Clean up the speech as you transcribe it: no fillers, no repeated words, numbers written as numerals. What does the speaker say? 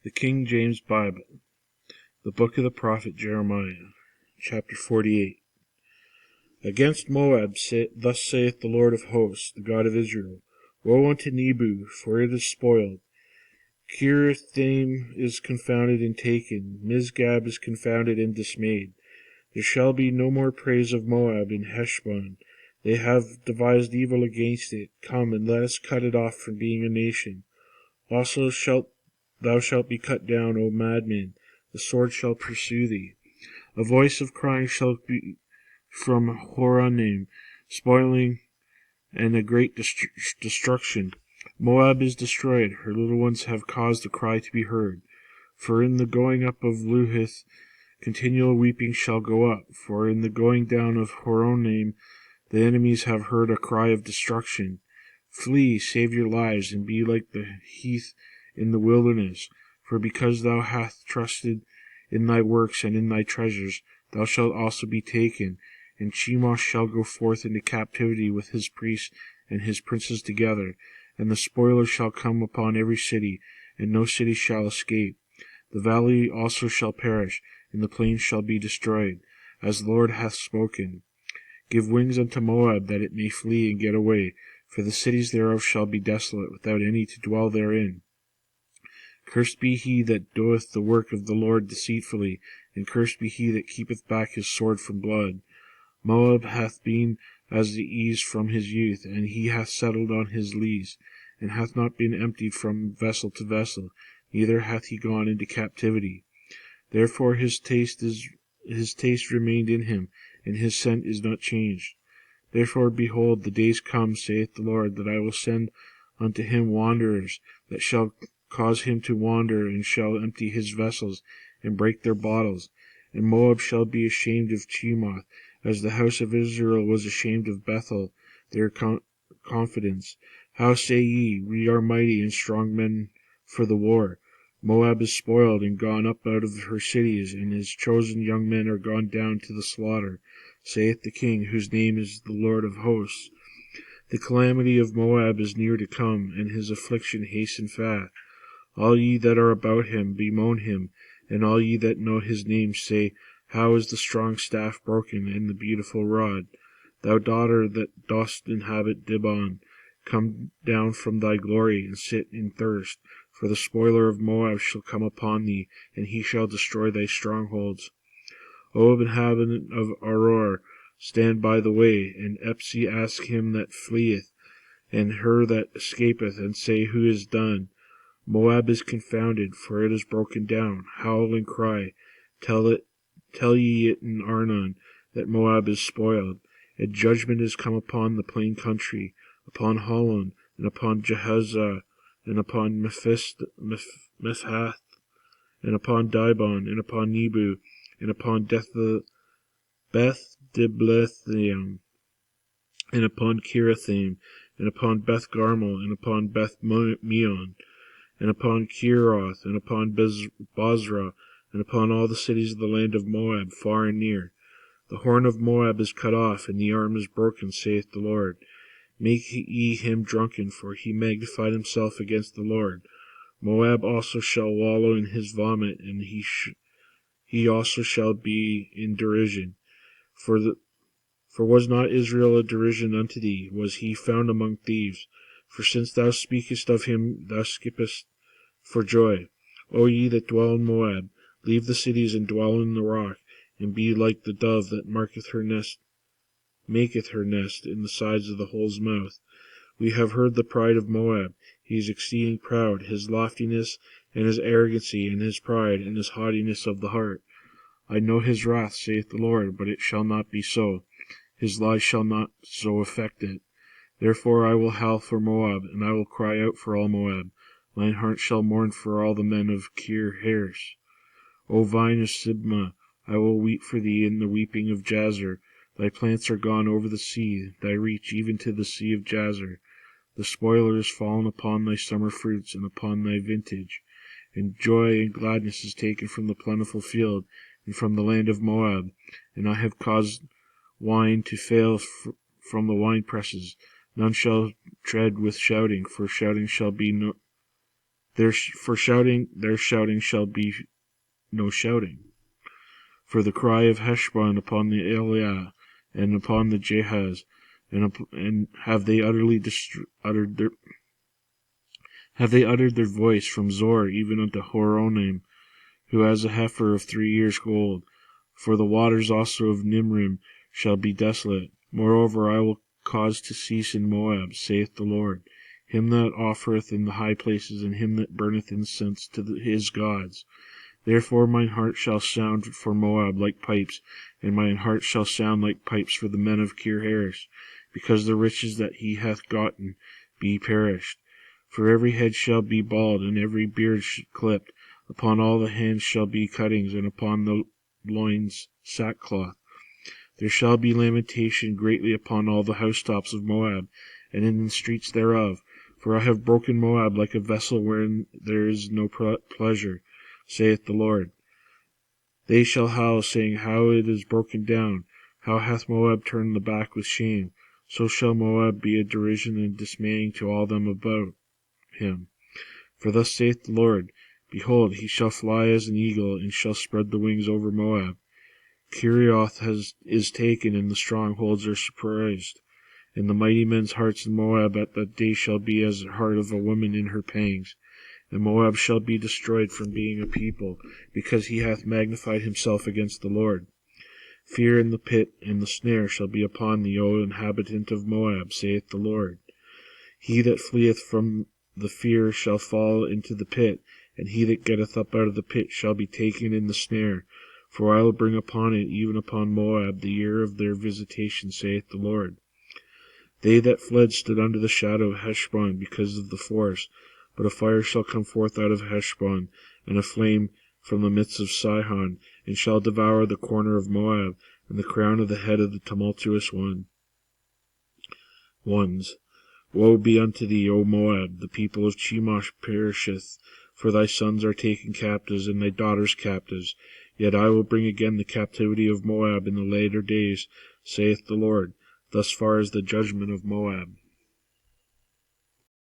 The King James Bible, the book of the prophet Jeremiah, chapter 48. Against Moab thus saith the Lord of hosts, the God of Israel, Woe unto Nebo, for it is spoiled. Kiriathaim is confounded and taken, Misgab is confounded and dismayed. There shall be no more praise of Moab in Heshbon. They have devised evil against it. Come, and let us cut it off from being a nation. Also thou shalt be cut down, O madman, the sword shall pursue thee. A voice of crying shall be from Houleigan, spoiling and a great destruction. Moab is destroyed, her little ones have caused a cry to be heard. For in the going up of Luhith, continual weeping shall go up. For in the going down of Houleigan, the enemies have heard a cry of destruction. Flee, save your lives, and be like the heath in the wilderness. For because thou hast trusted in thy works and in thy treasures, thou shalt also be taken. And Chemosh shall go forth into captivity with his priests and his princes together. And the spoiler shall come upon every city, and no city shall escape. The valley also shall perish, and the plain shall be destroyed, as the Lord hath spoken. Give wings unto Moab, that it may flee and get away, for the cities thereof shall be desolate, without any to dwell therein. Cursed be he that doeth the work of the Lord deceitfully, and cursed be he that keepeth back his sword from blood. Moab hath been as the ease from his youth, and he hath settled on his lees, and hath not been emptied from vessel to vessel, neither hath he gone into captivity. Therefore his taste remained in him, and his scent is not changed. Therefore, behold, the days come, saith the Lord, that I will send unto him wanderers, that shall cause him to wander, and shall empty his vessels, and break their bottles. And Moab shall be ashamed of Chemosh, as the house of Israel was ashamed of Bethel, their confidence. How say ye, We are mighty and strong men for the war? Moab is spoiled and gone up out of her cities, and his chosen young men are gone down to the slaughter, saith the King, whose name is the Lord of hosts. The calamity of Moab is near to come, and his affliction hasten fast. All ye that are about him bemoan him, and all ye that know his name say, How is the strong staff broken, and the beautiful rod? Thou daughter that dost inhabit Dibon, come down from thy glory, and sit in thirst. For the spoiler of Moab shall come upon thee, and he shall destroy thy strongholds. O inhabitant of Aroer, stand by the way, and Epsi ask him that fleeth, and her that escapeth, and say, Who is done? Moab is confounded, for it is broken down. Howl and cry. Tell ye it in Arnon, that Moab is spoiled. A judgment is come upon the plain country, upon Holon, and upon Jehazzah, and upon Mephath, and upon Dibon, and upon Nebo, and upon Beth Diblathaim, and upon Kiriathaim, and upon Beth Garmel, and upon Beth Meon, and upon Kieroth, and upon Bozrah, and upon all the cities of the land of Moab, far and near. The horn of Moab is cut off, and the arm is broken, saith the Lord. Make ye him drunken, for he magnified himself against the Lord. Moab also shall wallow in his vomit, and he also shall be in derision. For was not Israel a derision unto thee? Was he found among thieves? For since thou speakest of him, thou skippest for joy. O ye that dwell in Moab, leave the cities and dwell in the rock, and be like the dove that maketh her nest in the sides of the hole's mouth. We have heard the pride of Moab. He is exceeding proud, his loftiness, and his arrogancy, and his pride, and his haughtiness of the heart. I know his wrath, saith the Lord, but it shall not be so. His lies shall not so affect it. Therefore I will howl for Moab, and I will cry out for all Moab. Mine heart shall mourn for all the men of Kir-Heres. O vine of Sibmah, I will weep for thee in the weeping of Jazer. Thy plants are gone over the sea, thy reach even to the sea of Jazer. The spoiler is fallen upon thy summer fruits, and upon thy vintage. And joy and gladness is taken from the plentiful field, and from the land of Moab. And I have caused wine to fail from the winepresses. None shall tread with shouting, for shouting shall be Their shouting shall be no shouting. For the cry of Heshbon upon the Eliah, and upon the Jahaz, and have they uttered their voice from Zor even unto Horonaim, who has a heifer of 3 years old. For the waters also of Nimrim shall be desolate. Moreover, I will cause to cease in Moab, saith the Lord, him that offereth in the high places, and him that burneth incense to his gods. Therefore mine heart shall sound for Moab like pipes, and mine heart shall sound like pipes for the men of Kir-Heresh, because the riches that he hath gotten be perished. For every head shall be bald, and every beard clipped. Upon all the hands shall be cuttings, and upon the loins sackcloth. There shall be lamentation greatly upon all the housetops of Moab, and in the streets thereof. For I have broken Moab like a vessel wherein there is no pleasure, saith the Lord. They shall howl, saying, How it is broken down! How hath Moab turned the back with shame! So shall Moab be a derision and dismaying to all them about him. For thus saith the Lord, Behold, he shall fly as an eagle, and shall spread the wings over Moab. Kerioth is taken, and the strongholds are surprised. And the mighty men's hearts in Moab at that day shall be as the heart of a woman in her pangs. And Moab shall be destroyed from being a people, because he hath magnified himself against the Lord. Fear in the pit and the snare shall be upon thee, O inhabitant of Moab, saith the Lord. He that fleeth from the fear shall fall into the pit, and he that getteth up out of the pit shall be taken in the snare. For I will bring upon it, even upon Moab, the year of their visitation, saith the Lord. They that fled stood under the shadow of Heshbon because of the forest. But a fire shall come forth out of Heshbon, and a flame from the midst of Sihon, and shall devour the corner of Moab, and the crown of the head of the tumultuous ones. Woe be unto thee, O Moab! The people of Chemosh perisheth, for thy sons are taken captives, and thy daughters captives. Yet I will bring again the captivity of Moab in the later days, saith the Lord. Thus far is the judgment of Moab.